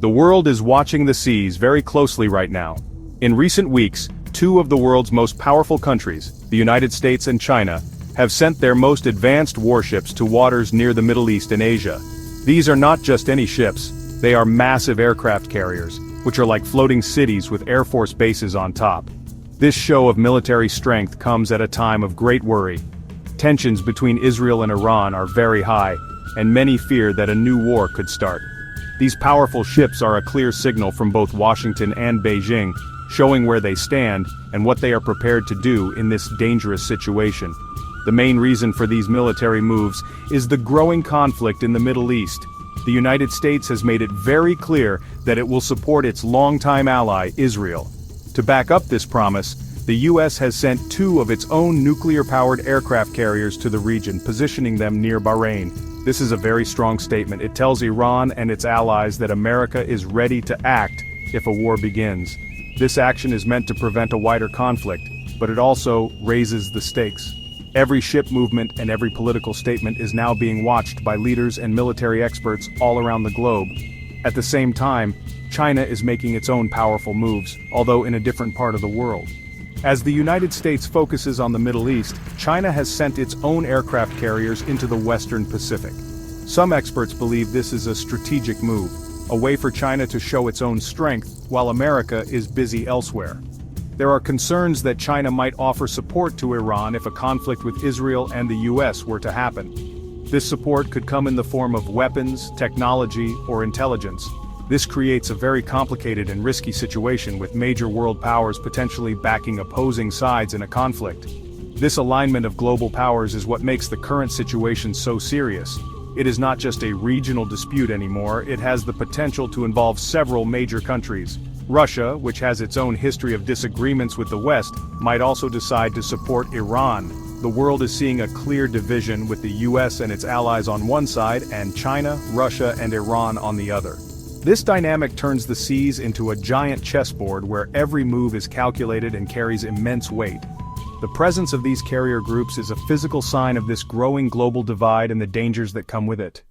The world is watching the seas very closely right now. In recent weeks, two of the world's most powerful countries, the United States and China, have sent their most advanced warships to waters near the Middle East and Asia. These are not just any ships, they are massive aircraft carriers, which are like floating cities with Air Force bases on top. This show of military strength comes at a time of great worry. Tensions between Israel and Iran are very high, and many fear that a new war could start. These powerful ships are a clear signal from both Washington and Beijing, showing where they stand and what they are prepared to do in this dangerous situation. The main reason for these military moves is the growing conflict in the Middle East. The United States has made it very clear that it will support its longtime ally, Israel. To back up this promise, the U.S. has sent two of its own nuclear-powered aircraft carriers to the region, positioning them near Bahrain. This is a very strong statement. It tells Iran and its allies that America is ready to act if a war begins. This action is meant to prevent a wider conflict, but it also raises the stakes. Every ship movement and every political statement is now being watched by leaders and military experts all around the globe. At the same time, China is making its own powerful moves, although in a different part of the world. As the United States focuses on the Middle East, China has sent its own aircraft carriers into the Western Pacific. Some experts believe this is a strategic move, a way for China to show its own strength while America is busy elsewhere. There are concerns that China might offer support to Iran if a conflict with Israel and the US were to happen. This support could come in the form of weapons, technology, or intelligence. This creates a very complicated and risky situation with major world powers potentially backing opposing sides in a conflict. This alignment of global powers is what makes the current situation so serious. It is not just a regional dispute anymore, it has the potential to involve several major countries. Russia, which has its own history of disagreements with the West, might also decide to support Iran. The world is seeing a clear division with the US and its allies on one side and China, Russia, and Iran on the other. This dynamic turns the seas into a giant chessboard where every move is calculated and carries immense weight. The presence of these carrier groups is a physical sign of this growing global divide and the dangers that come with it.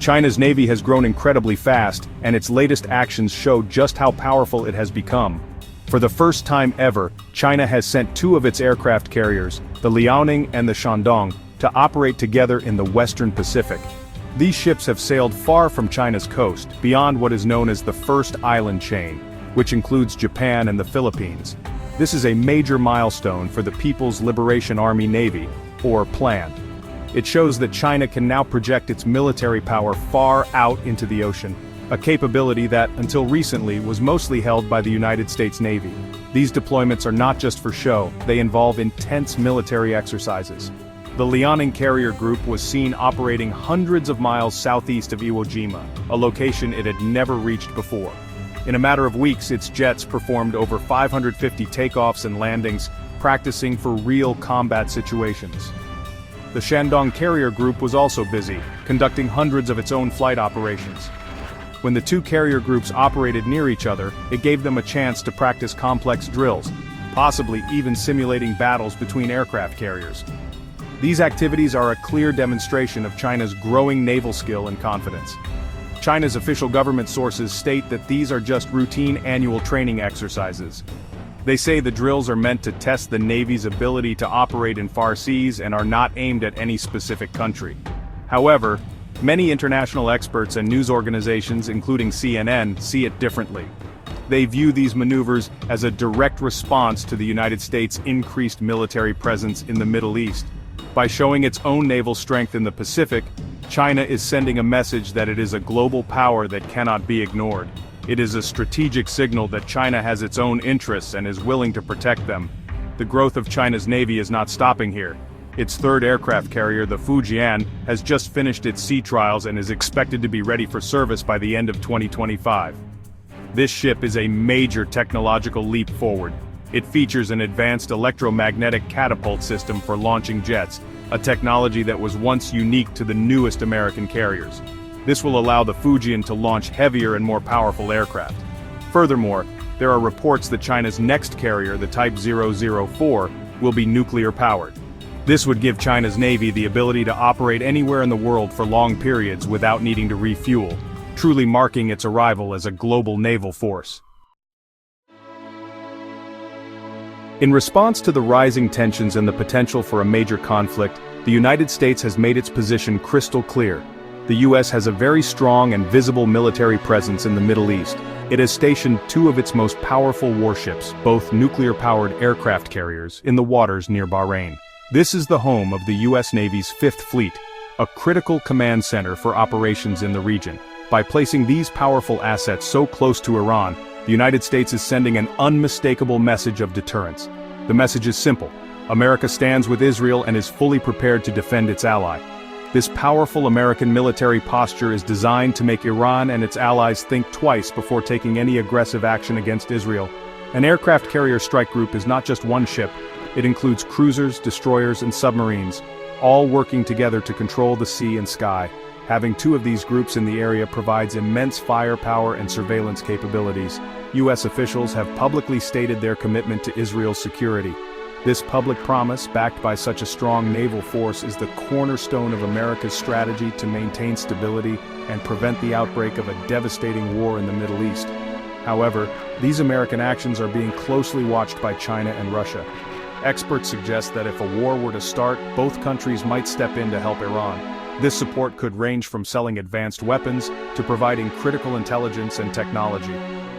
China's navy has grown incredibly fast, and its latest actions show just how powerful it has become. For the first time ever, China has sent two of its aircraft carriers, the Liaoning and the Shandong, to operate together in the Western Pacific. These ships have sailed far from China's coast, beyond what is known as the First Island Chain, which includes Japan and the Philippines. This is a major milestone for the People's Liberation Army Navy, or PLAN. It shows that China can now project its military power far out into the ocean, a capability that, until recently, was mostly held by the United States Navy. These deployments are not just for show, they involve intense military exercises. The Liaoning carrier group was seen operating hundreds of miles southeast of Iwo Jima, a location it had never reached before. In a matter of weeks, its jets performed over 550 takeoffs and landings, practicing for real combat situations. The Shandong carrier group was also busy, conducting hundreds of its own flight operations. When the two carrier groups operated near each other, it gave them a chance to practice complex drills, possibly even simulating battles between aircraft carriers. These activities are a clear demonstration of China's growing naval skill and confidence. China's official government sources state that these are just routine annual training exercises. They say the drills are meant to test the Navy's ability to operate in far seas and are not aimed at any specific country. However, many international experts and news organizations, including CNN, see it differently. They view these maneuvers as a direct response to the United States' increased military presence in the Middle East. By showing its own naval strength in the Pacific, China is sending a message that it is a global power that cannot be ignored. It is a strategic signal that China has its own interests and is willing to protect them. The growth of China's navy is not stopping here. Its third aircraft carrier, the Fujian, has just finished its sea trials and is expected to be ready for service by the end of 2025. This ship is a major technological leap forward. It features an advanced electromagnetic catapult system for launching jets, a technology that was once unique to the newest American carriers. This will allow the Fujian to launch heavier and more powerful aircraft. Furthermore, there are reports that China's next carrier, the Type 004, will be nuclear-powered. This would give China's Navy the ability to operate anywhere in the world for long periods without needing to refuel, truly marking its arrival as a global naval force. In response to the rising tensions and the potential for a major conflict, the United States has made its position crystal clear. The U.S. has a very strong and visible military presence in the Middle East. It has stationed two of its most powerful warships, both nuclear-powered aircraft carriers, in the waters near Bahrain. This is the home of the U.S. Navy's Fifth Fleet, a critical command center for operations in the region. By placing these powerful assets so close to Iran, the United States is sending an unmistakable message of deterrence. The message is simple: America stands with Israel and is fully prepared to defend its ally. This powerful American military posture is designed to make Iran and its allies think twice before taking any aggressive action against Israel. An aircraft carrier strike group is not just one ship, it includes cruisers, destroyers, and submarines, all working together to control the sea and sky. Having two of these groups in the area provides immense firepower and surveillance capabilities. U.S. officials have publicly stated their commitment to Israel's security. This public promise, backed by such a strong naval force, is the cornerstone of America's strategy to maintain stability and prevent the outbreak of a devastating war in the Middle East. However, these American actions are being closely watched by China and Russia. Experts suggest that if a war were to start, both countries might step in to help Iran. This support could range from selling advanced weapons to providing critical intelligence and technology.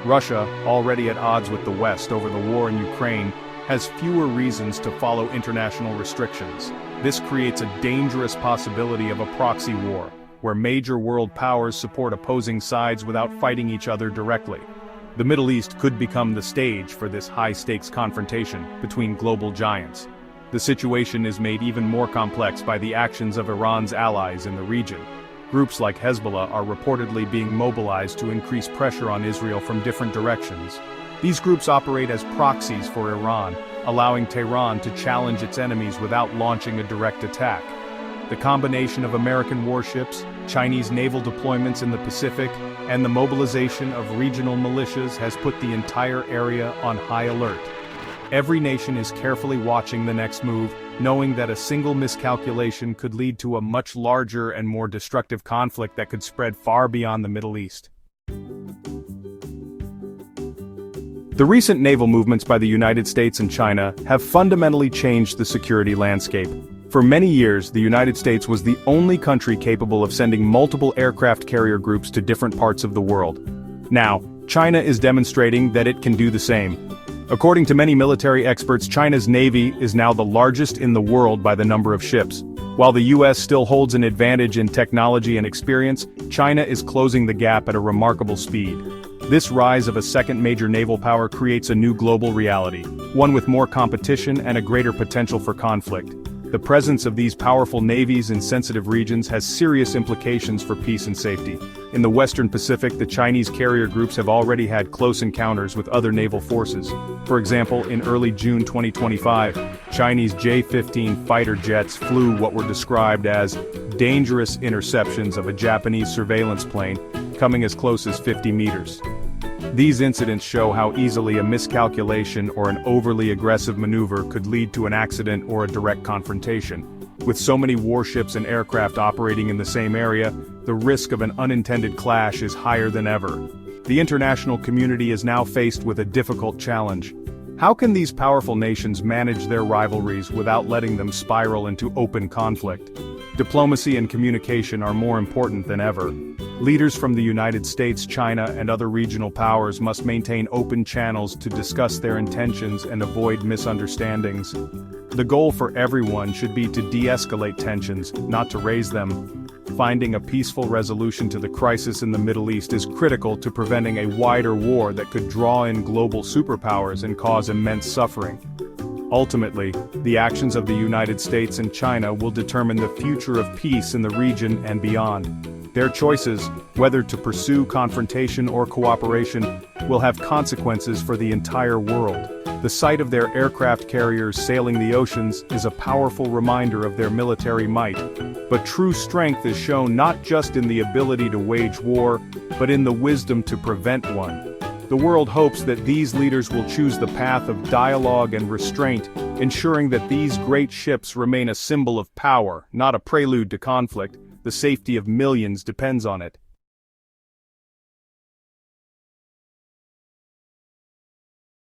Russia, already at odds with the West over the war in Ukraine, has fewer reasons to follow international restrictions. This creates a dangerous possibility of a proxy war, where major world powers support opposing sides without fighting each other directly. The Middle East could become the stage for this high-stakes confrontation between global giants. The situation is made even more complex by the actions of Iran's allies in the region. Groups like Hezbollah are reportedly being mobilized to increase pressure on Israel from different directions. These groups operate as proxies for Iran, allowing Tehran to challenge its enemies without launching a direct attack. The combination of American warships, Chinese naval deployments in the Pacific, and the mobilization of regional militias has put the entire area on high alert. Every nation is carefully watching the next move, knowing that a single miscalculation could lead to a much larger and more destructive conflict that could spread far beyond the Middle East. The recent naval movements by the United States and China have fundamentally changed the security landscape. For many years, the United States was the only country capable of sending multiple aircraft carrier groups to different parts of the world. Now, China is demonstrating that it can do the same. According to many military experts, China's Navy is now the largest in the world by the number of ships. While the U.S. still holds an advantage in technology and experience, China is closing the gap at a remarkable speed. This rise of a second major naval power creates a new global reality, one with more competition and a greater potential for conflict. The presence of these powerful navies in sensitive regions has serious implications for peace and safety. In the Western Pacific, the Chinese carrier groups have already had close encounters with other naval forces. For example, in early June 2025, Chinese J-15 fighter jets flew what were described as dangerous interceptions of a Japanese surveillance plane, coming as close as 50 meters. These incidents show how easily a miscalculation or an overly aggressive maneuver could lead to an accident or a direct confrontation. With so many warships and aircraft operating in the same area, the risk of an unintended clash is higher than ever. The international community is now faced with a difficult challenge. How can these powerful nations manage their rivalries without letting them spiral into open conflict? Diplomacy and communication are more important than ever. Leaders from the United States, China, and other regional powers must maintain open channels to discuss their intentions and avoid misunderstandings. The goal for everyone should be to de-escalate tensions, not to raise them. Finding a peaceful resolution to the crisis in the Middle East is critical to preventing a wider war that could draw in global superpowers and cause immense suffering. Ultimately, the actions of the United States and China will determine the future of peace in the region and beyond. Their choices, whether to pursue confrontation or cooperation, will have consequences for the entire world. The sight of their aircraft carriers sailing the oceans is a powerful reminder of their military might. But true strength is shown not just in the ability to wage war, but in the wisdom to prevent one. The world hopes that these leaders will choose the path of dialogue and restraint, ensuring that these great ships remain a symbol of power, not a prelude to conflict. The safety of millions depends on it.